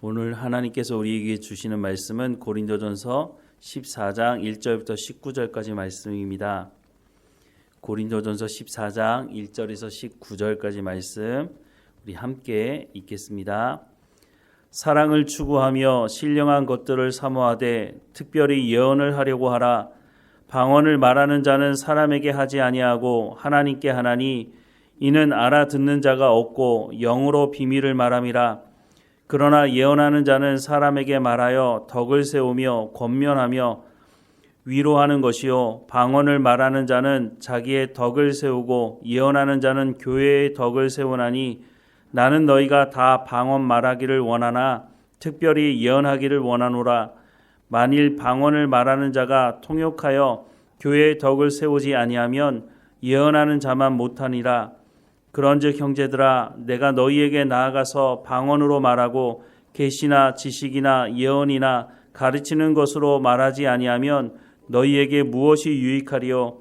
오늘 하나님께서 우리에게 주시는 말씀은 고린도전서 14장 1절부터 19절까지 말씀입니다. 고린도전서 14장 1절에서 19절까지 말씀 우리 함께 읽겠습니다. 사랑을 추구하며 신령한 것들을 사모하되 특별히 예언을 하려고 하라. 방언을 말하는 자는 사람에게 하지 아니하고 하나님께 하나니 이는 알아듣는 자가 없고 영으로 비밀을 말함이라. 그러나 예언하는 자는 사람에게 말하여 덕을 세우며 권면하며 위로하는 것이요 방언을 말하는 자는 자기의 덕을 세우고 예언하는 자는 교회의 덕을 세우나니 나는 너희가 다 방언 말하기를 원하나 특별히 예언하기를 원하노라. 만일 방언을 말하는 자가 통역하여 교회의 덕을 세우지 아니하면 예언하는 자만 못하니라. 그런즉 형제들아 내가 너희에게 나아가서 방언으로 말하고 계시나 지식이나 예언이나 가르치는 것으로 말하지 아니하면 너희에게 무엇이 유익하리요?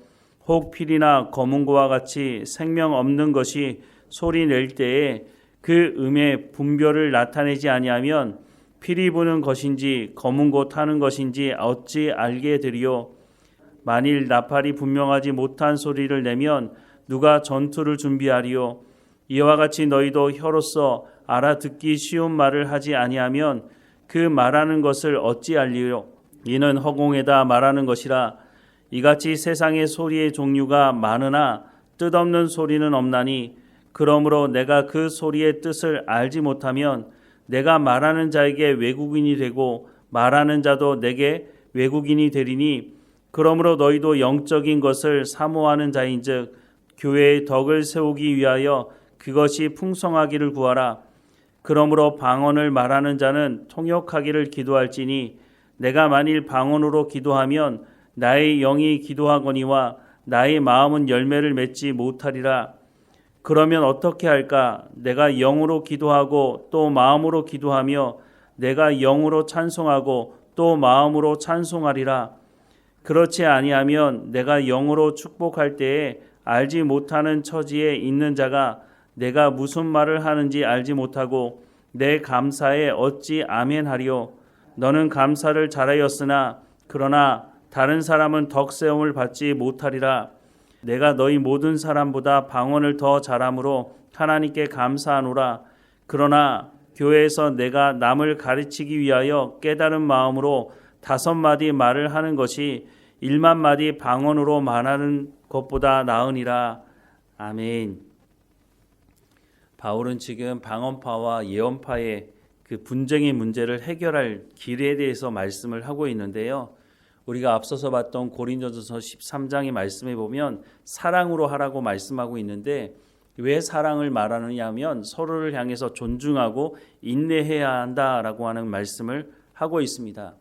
혹 필이나 검은고와 같이 생명 없는 것이 소리 낼 때에 그 음의 분별을 나타내지 아니하면 필이 부는 것인지 검은고 타는 것인지 어찌 알게 되리요? 만일 나팔이 분명하지 못한 소리를 내면 누가 전투를 준비하리요? 이와 같이 너희도 혀로서 알아듣기 쉬운 말을 하지 아니하면 그 말하는 것을 어찌 알리요? 이는 허공에다 말하는 것이라. 이같이 세상의 소리의 종류가 많으나 뜻없는 소리는 없나니 그러므로 내가 그 소리의 뜻을 알지 못하면 내가 말하는 자에게 외국인이 되고 말하는 자도 내게 외국인이 되리니 그러므로 너희도 영적인 것을 사모하는 자인즉 교회의 덕을 세우기 위하여 그것이 풍성하기를 구하라. 그러므로 방언을 말하는 자는 통역하기를 기도할지니 내가 만일 방언으로 기도하면 나의 영이 기도하거니와 나의 마음은 열매를 맺지 못하리라. 그러면 어떻게 할까? 내가 영으로 기도하고 또 마음으로 기도하며 내가 영으로 찬송하고 또 마음으로 찬송하리라. 그렇지 아니하면 내가 영으로 축복할 때에 알지 못하는 처지에 있는 자가 내가 무슨 말을 하는지 알지 못하고 내 감사에 어찌 아멘하리요? 너는 감사를 잘하였으나 그러나 다른 사람은 덕세움을 받지 못하리라. 내가 너희 모든 사람보다 방언을 더 잘함으로 하나님께 감사하노라. 그러나 교회에서 내가 남을 가르치기 위하여 깨달은 마음으로 5마디 말을 하는 것이 1만 마디 방언으로 말하는 것보다 나으니라. 아멘. 바울은 지금 방언파와 예언파의 그 분쟁의 문제를 해결할 길에 대해서 말씀을 하고 있는데요. 우리가 앞서서 봤던 고린도전서 13장의 말씀에 보면 사랑으로 하라고 말씀하고 있는데 왜 사랑을 말하느냐 하면 서로를 향해서 존중하고 인내해야 한다라고 하는 말씀을 하고 있습니다.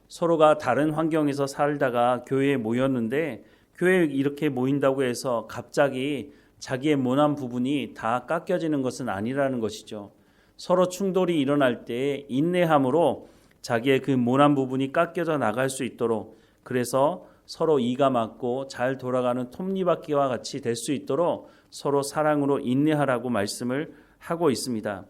서로가 다른 환경에서 살다가 교회에 모였는데 교회에 이렇게 모인다고 해서 갑자기 자기의 모난 부분이 다 깎여지는 것은 아니라는 것이죠. 서로 충돌이 일어날 때 인내함으로 자기의 그 모난 부분이 깎여져 나갈 수 있도록 그래서 서로 이가 맞고 잘 돌아가는 톱니바퀴와 같이 될 수 있도록 서로 사랑으로 인내하라고 말씀을 하고 있습니다.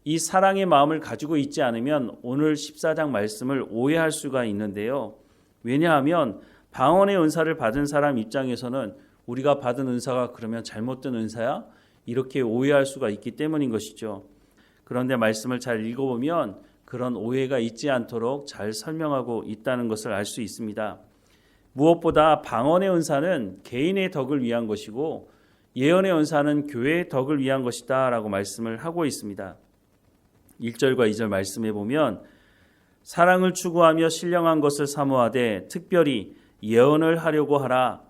이 사랑의 마음을 가지고 있지 않으면 오늘 14장 말씀을 오해할 수가 있는데요. 왜냐하면 방언의 은사를 받은 사람 입장에서는 우리가 받은 은사가 그러면 잘못된 은사야? 이렇게 오해할 수가 있기 때문인 것이죠. 그런데 말씀을 잘 읽어보면 그런 오해가 있지 않도록 잘 설명하고 있다는 것을 알 수 있습니다. 무엇보다 방언의 은사는 개인의 덕을 위한 것이고 예언의 은사는 교회의 덕을 위한 것이다 라고 말씀을 하고 있습니다. 1절과 2절 말씀해 보면 사랑을 추구하며 신령한 것을 사모하되 특별히 예언을 하려고 하라.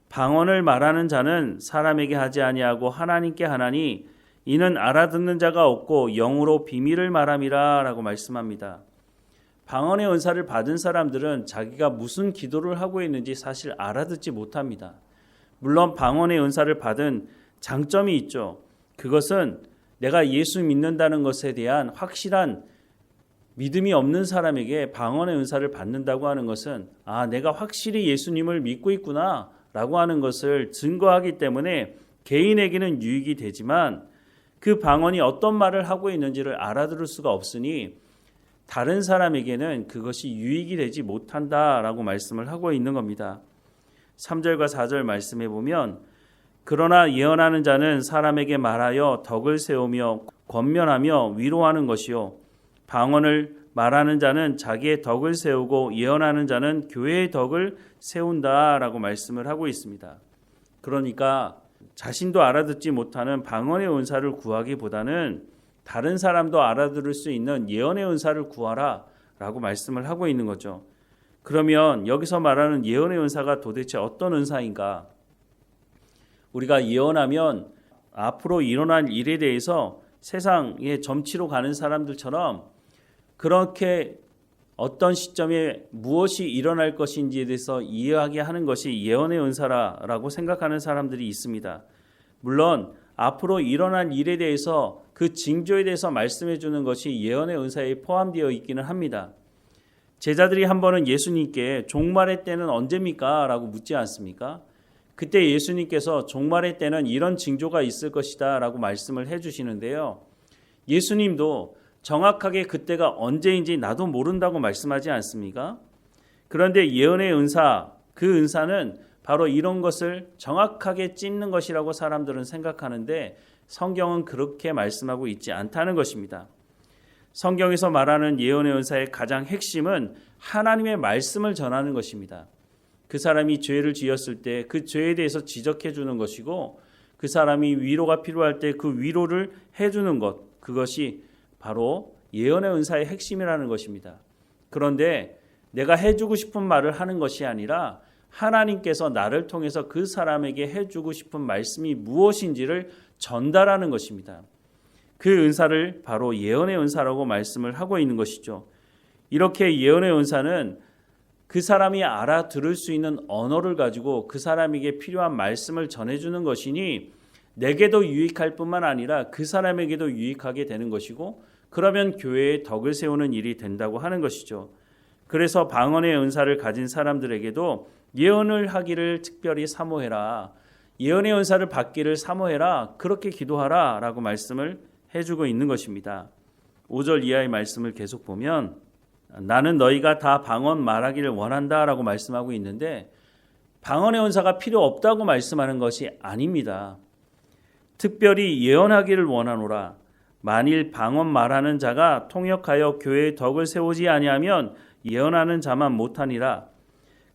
방언을 말하는 자는 사람에게 하지 아니하고 하나님께 하나니 이는 알아듣는 자가 없고 영으로 비밀을 말함이라 라고 말씀합니다. 방언의 은사를 받은 사람들은 자기가 무슨 기도를 하고 있는지 사실 알아듣지 못합니다. 물론 방언의 은사를 받은 장점이 있죠. 그것은 내가 예수 믿는다는 것에 대한 확실한 믿음이 없는 사람에게 방언의 은사를 받는다고 하는 것은 내가 확실히 예수님을 믿고 있구나 라고 하는 것을 증거하기 때문에 개인에게는 유익이 되지만 그 방언이 어떤 말을 하고 있는지를 알아들을 수가 없으니 다른 사람에게는 그것이 유익이 되지 못한다라고 말씀을 하고 있는 겁니다. 3절과 4절 말씀해 보면 그러나 예언하는 자는 사람에게 말하여 덕을 세우며 권면하며 위로하는 것이요 방언을 말하는 자는 자기의 덕을 세우고 예언하는 자는 교회의 덕을 세운다라고 말씀을 하고 있습니다. 그러니까 자신도 알아듣지 못하는 방언의 은사를 구하기보다는 다른 사람도 알아들을 수 있는 예언의 은사를 구하라 라고 말씀을 하고 있는 거죠. 그러면 여기서 말하는 예언의 은사가 도대체 어떤 은사인가? 우리가 예언하면 앞으로 일어날 일에 대해서 세상의 점치로 가는 사람들처럼 그렇게 어떤 시점에 무엇이 일어날 것인지에 대해서 이해하게 하는 것이 예언의 은사라고 생각하는 사람들이 있습니다. 물론 앞으로 일어날 일에 대해서 그 징조에 대해서 말씀해 주는 것이 예언의 은사에 포함되어 있기는 합니다. 제자들이 한 번은 예수님께 종말의 때는 언제입니까? 라고 묻지 않습니까? 그때 예수님께서 종말의 때는 이런 징조가 있을 것이다 라고 말씀을 해주시는데요. 예수님도 정확하게 그때가 언제인지 나도 모른다고 말씀하지 않습니까? 그런데 예언의 은사, 그 은사는 바로 이런 것을 정확하게 찝는 것이라고 사람들은 생각하는데 성경은 그렇게 말씀하고 있지 않다는 것입니다. 성경에서 말하는 예언의 은사의 가장 핵심은 하나님의 말씀을 전하는 것입니다. 그 사람이 죄를 지었을 때 그 죄에 대해서 지적해 주는 것이고 그 사람이 위로가 필요할 때 그 위로를 해주는 것, 그것이 바로 예언의 은사의 핵심이라는 것입니다. 그런데 내가 해주고 싶은 말을 하는 것이 아니라 하나님께서 나를 통해서 그 사람에게 해주고 싶은 말씀이 무엇인지를 전달하는 것입니다. 그 은사를 바로 예언의 은사라고 말씀을 하고 있는 것이죠. 이렇게 예언의 은사는 그 사람이 알아들을 수 있는 언어를 가지고 그 사람에게 필요한 말씀을 전해주는 것이니 내게도 유익할 뿐만 아니라 그 사람에게도 유익하게 되는 것이고 그러면 교회의 덕을 세우는 일이 된다고 하는 것이죠. 그래서 방언의 은사를 가진 사람들에게도 예언을 하기를 특별히 사모해라. 예언의 은사를 받기를 사모해라. 그렇게 기도하라 라고 말씀을 해주고 있는 것입니다. 5절 이하의 말씀을 계속 보면 나는 너희가 다 방언 말하기를 원한다 라고 말씀하고 있는데 방언의 은사가 필요 없다고 말씀하는 것이 아닙니다. 특별히 예언하기를 원하노라. 만일 방언 말하는 자가 통역하여 교회의 덕을 세우지 아니하면 예언하는 자만 못하니라.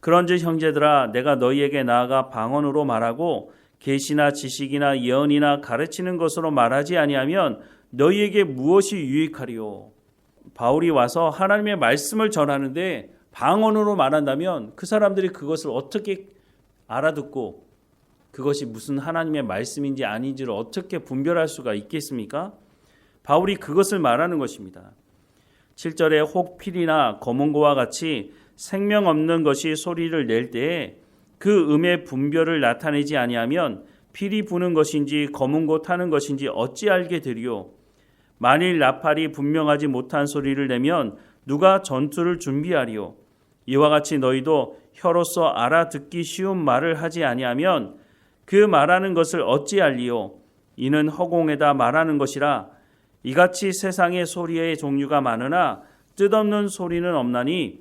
그런즉 형제들아 내가 너희에게 나아가 방언으로 말하고 계시나 지식이나 예언이나 가르치는 것으로 말하지 아니하면 너희에게 무엇이 유익하리요? 바울이 와서 하나님의 말씀을 전하는데 방언으로 말한다면 그 사람들이 그것을 어떻게 알아듣고 그것이 무슨 하나님의 말씀인지 아닌지를 어떻게 분별할 수가 있겠습니까? 바울이 그것을 말하는 것입니다. 7절에 혹 필이나 검은고와 같이 생명 없는 것이 소리를 낼 때에 그 음의 분별을 나타내지 아니하면 필이 부는 것인지 검은고 타는 것인지 어찌 알게 되리요? 만일 나팔이 분명하지 못한 소리를 내면 누가 전투를 준비하리요? 이와 같이 너희도 혀로서 알아듣기 쉬운 말을 하지 아니하면 그 말하는 것을 어찌 알리요? 이는 허공에다 말하는 것이라. 이같이 세상의 소리의 종류가 많으나 뜻없는 소리는 없나니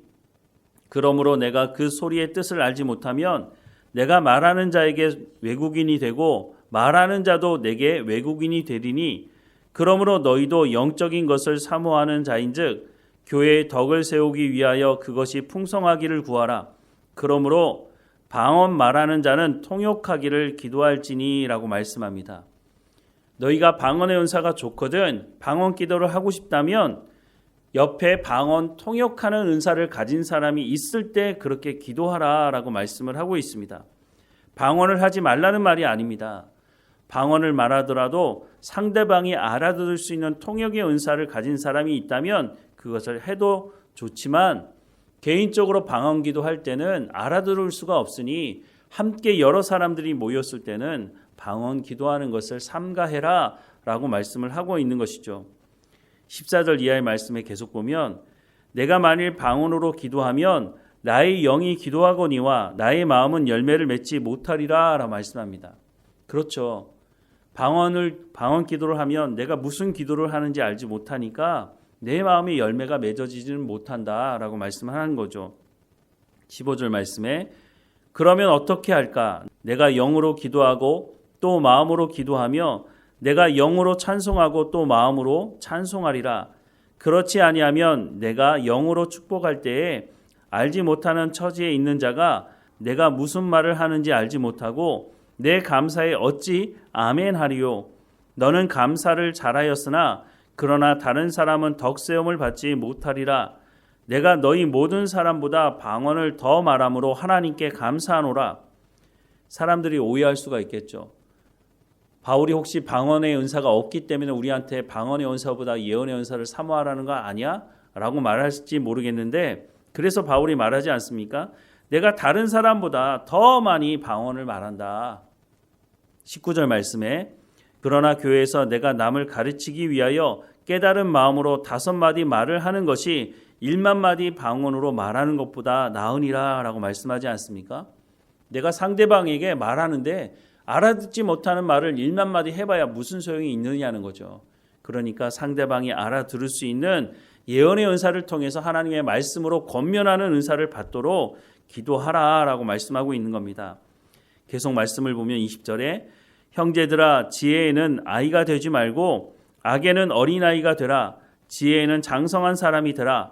그러므로 내가 그 소리의 뜻을 알지 못하면 내가 말하는 자에게 외국인이 되고 말하는 자도 내게 외국인이 되리니 그러므로 너희도 영적인 것을 사모하는 자인즉 교회의 덕을 세우기 위하여 그것이 풍성하기를 구하라. 그러므로 방언 말하는 자는 통역하기를 기도할지니 라고 말씀합니다. 너희가 방언의 은사가 좋거든 방언 기도를 하고 싶다면 옆에 방언 통역하는 은사를 가진 사람이 있을 때 그렇게 기도하라 라고 말씀을 하고 있습니다. 방언을 하지 말라는 말이 아닙니다. 방언을 말하더라도 상대방이 알아들을 수 있는 통역의 은사를 가진 사람이 있다면 그것을 해도 좋지만 개인적으로 방언 기도할 때는 알아들을 수가 없으니 함께 여러 사람들이 모였을 때는 방언 기도하는 것을 삼가해라 라고 말씀을 하고 있는 것이죠. 14절 이하의 말씀에 계속 보면 내가 만일 방언으로 기도하면 나의 영이 기도하거니와 나의 마음은 열매를 맺지 못하리라 라고 말씀합니다. 그렇죠. 방언 기도를 하면 내가 무슨 기도를 하는지 알지 못하니까 내 마음의 열매가 맺어지지는 못한다라고 말씀하는 거죠. 15절 말씀에 그러면 어떻게 할까? 내가 영으로 기도하고 또 마음으로 기도하며 내가 영으로 찬송하고 또 마음으로 찬송하리라. 그렇지 아니하면 내가 영으로 축복할 때에 알지 못하는 처지에 있는 자가 내가 무슨 말을 하는지 알지 못하고 내 감사에 어찌 아멘 하리요. 너는 감사를 잘하였으나 그러나 다른 사람은 덕세움을 받지 못하리라. 내가 너희 모든 사람보다 방언을 더 말함으로 하나님께 감사하노라. 사람들이 오해할 수가 있겠죠. 바울이 혹시 방언의 은사가 없기 때문에 우리한테 방언의 은사보다 예언의 은사를 사모하라는 거 아니야? 라고 말할지 모르겠는데 그래서 바울이 말하지 않습니까? 내가 다른 사람보다 더 많이 방언을 말한다. 19절 말씀에 그러나 교회에서 내가 남을 가르치기 위하여 깨달은 마음으로 5마디 말을 하는 것이 1만 마디 방언으로 말하는 것보다 나으니라 라고 말씀하지 않습니까? 내가 상대방에게 말하는데 알아듣지 못하는 말을 1만 마디 해봐야 무슨 소용이 있느냐는 거죠. 그러니까 상대방이 알아들을 수 있는 예언의 은사를 통해서 하나님의 말씀으로 권면하는 은사를 받도록 기도하라 라고 말씀하고 있는 겁니다. 계속 말씀을 보면 20절에 형제들아 지혜에는 아이가 되지 말고 악에는 어린아이가 되라. 지혜에는 장성한 사람이 되라.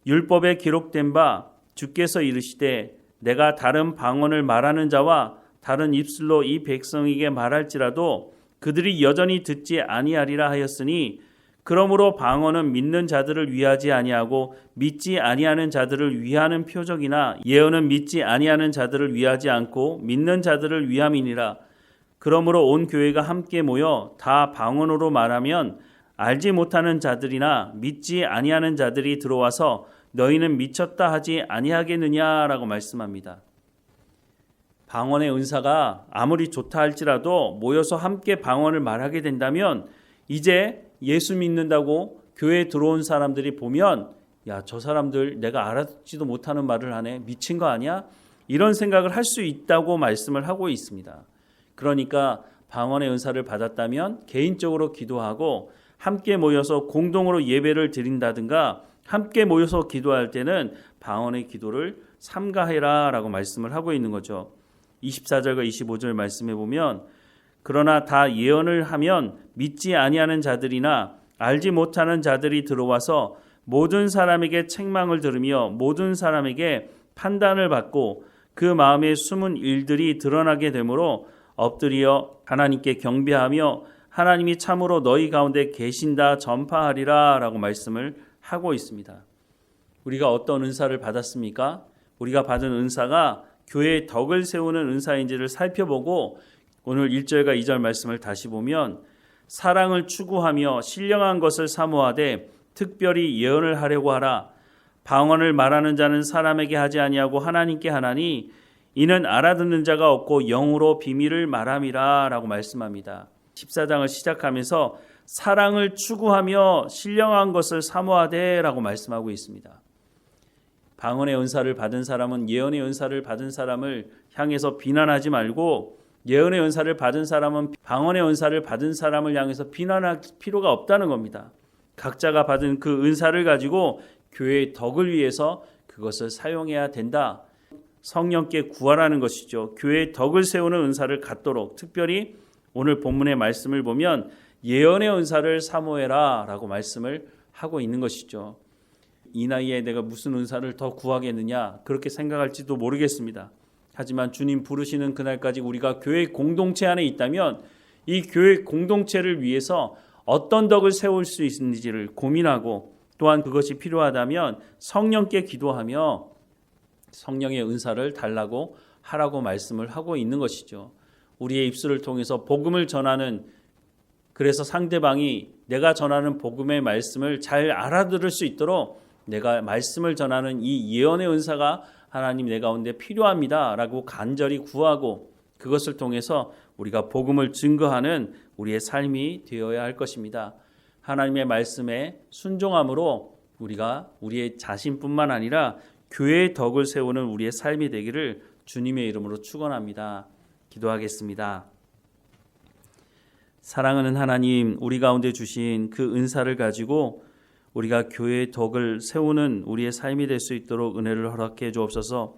율법에 기록된 바 주께서 이르시되 내가 다른 방언을 말하는 자와 다른 입술로 이 백성에게 말할지라도 그들이 여전히 듣지 아니하리라 하였으니 그러므로 방언은 믿는 자들을 위하지 아니하고 믿지 아니하는 자들을 위하는 표적이나 예언은 믿지 아니하는 자들을 위하지 않고 믿는 자들을 위함이니라. 그러므로 온 교회가 함께 모여 다 방언으로 말하면 알지 못하는 자들이나 믿지 아니하는 자들이 들어와서 너희는 미쳤다 하지 아니하겠느냐라고 말씀합니다. 방언의 은사가 아무리 좋다 할지라도 모여서 함께 방언을 말하게 된다면 이제 예수 믿는다고 교회에 들어온 사람들이 보면 야, 저 사람들 내가 알아듣지도 못하는 말을 하네. 미친 거 아니야? 이런 생각을 할 수 있다고 말씀을 하고 있습니다. 그러니까 방언의 은사를 받았다면 개인적으로 기도하고 함께 모여서 공동으로 예배를 드린다든가 함께 모여서 기도할 때는 방언의 기도를 삼가해라 라고 말씀을 하고 있는 거죠. 24절과 25절 말씀해 보면 그러나 다 예언을 하면 믿지 아니하는 자들이나 알지 못하는 자들이 들어와서 모든 사람에게 책망을 들으며 모든 사람에게 판단을 받고 그 마음의 숨은 일들이 드러나게 되므로 엎드려 하나님께 경배하며 하나님이 참으로 너희 가운데 계신다 전파하리라 라고 말씀을 하고 있습니다. 우리가 어떤 은사를 받았습니까? 우리가 받은 은사가 교회의 덕을 세우는 은사인지를 살펴보고 오늘 1절과 2절 말씀을 다시 보면 사랑을 추구하며 신령한 것을 사모하되 특별히 예언을 하려고 하라. 방언을 말하는 자는 사람에게 하지 아니하고 하나님께 하나니 이는 알아듣는 자가 없고 영으로 비밀을 말함이라 라고 말씀합니다. 14장을 시작하면서 사랑을 추구하며 신령한 것을 사모하되 라고 말씀하고 있습니다. 방언의 은사를 받은 사람은 예언의 은사를 받은 사람을 향해서 비난하지 말고 예언의 은사를 받은 사람은 방언의 은사를 받은 사람을 향해서 비난할 필요가 없다는 겁니다. 각자가 받은 그 은사를 가지고 교회의 덕을 위해서 그것을 사용해야 된다. 성령께 구하라는 것이죠. 교회의 덕을 세우는 은사를 갖도록 특별히 오늘 본문의 말씀을 보면 예언의 은사를 사모해라 라고 말씀을 하고 있는 것이죠. 이 나이에 내가 무슨 은사를 더 구하겠느냐 그렇게 생각할지도 모르겠습니다. 하지만 주님 부르시는 그날까지 우리가 교회 공동체 안에 있다면 이 교회 공동체를 위해서 어떤 덕을 세울 수 있는지를 고민하고 또한 그것이 필요하다면 성령께 기도하며 성령의 은사를 달라고 하라고 말씀을 하고 있는 것이죠. 우리의 입술을 통해서 복음을 전하는 그래서 상대방이 내가 전하는 복음의 말씀을 잘 알아들을 수 있도록 내가 말씀을 전하는 이 예언의 은사가 하나님 내 가운데 필요합니다 라고 간절히 구하고 그것을 통해서 우리가 복음을 증거하는 우리의 삶이 되어야 할 것입니다. 하나님의 말씀에 순종함으로 우리가 우리의 자신뿐만 아니라 교회의 덕을 세우는 우리의 삶이 되기를 주님의 이름으로 축원합니다. 기도하겠습니다. 사랑하는 하나님, 우리 가운데 주신 그 은사를 가지고 우리가 교회의 덕을 세우는 우리의 삶이 될 수 있도록 은혜를 허락해 주옵소서.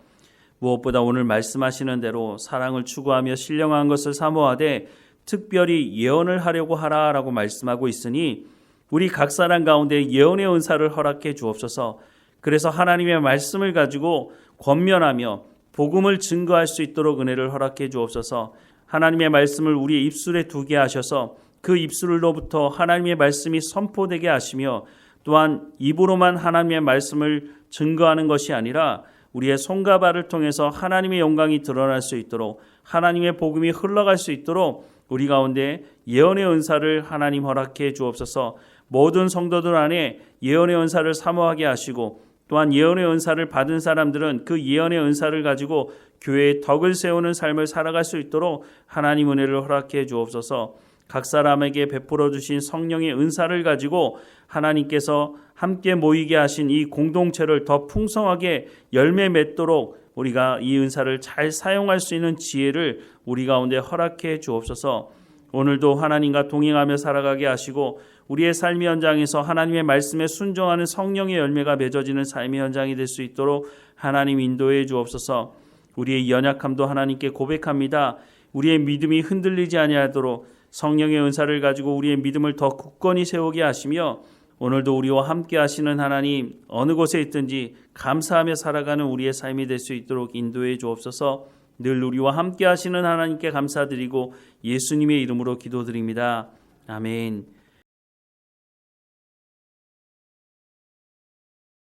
무엇보다 오늘 말씀하시는 대로 사랑을 추구하며 신령한 것을 사모하되 특별히 예언을 하려고 하라라고 말씀하고 있으니 우리 각 사람 가운데 예언의 은사를 허락해 주옵소서. 그래서 하나님의 말씀을 가지고 권면하며 복음을 증거할 수 있도록 은혜를 허락해 주옵소서. 하나님의 말씀을 우리의 입술에 두게 하셔서 그 입술로부터 하나님의 말씀이 선포되게 하시며 또한 입으로만 하나님의 말씀을 증거하는 것이 아니라 우리의 손과 발을 통해서 하나님의 영광이 드러날 수 있도록 하나님의 복음이 흘러갈 수 있도록 우리 가운데 예언의 은사를 하나님 허락해 주옵소서. 모든 성도들 안에 예언의 은사를 사모하게 하시고 또한 예언의 은사를 받은 사람들은 그 예언의 은사를 가지고 교회의 덕을 세우는 삶을 살아갈 수 있도록 하나님 은혜를 허락해 주옵소서. 각 사람에게 베풀어 주신 성령의 은사를 가지고 하나님께서 함께 모이게 하신 이 공동체를 더 풍성하게 열매 맺도록 우리가 이 은사를 잘 사용할 수 있는 지혜를 우리 가운데 허락해 주옵소서. 오늘도 하나님과 동행하며 살아가게 하시고 우리의 삶의 현장에서 하나님의 말씀에 순종하는 성령의 열매가 맺어지는 삶의 현장이 될 수 있도록 하나님 인도해 주옵소서. 우리의 연약함도 하나님께 고백합니다. 우리의 믿음이 흔들리지 아니하도록 성령의 은사를 가지고 우리의 믿음을 더 굳건히 세우게 하시며 오늘도 우리와 함께 하시는 하나님, 어느 곳에 있든지 감사하며 살아가는 우리의 삶이 될 수 있도록 인도해 주옵소서. 늘 우리와 함께 하시는 하나님께 감사드리고 예수님의 이름으로 기도드립니다. 아멘.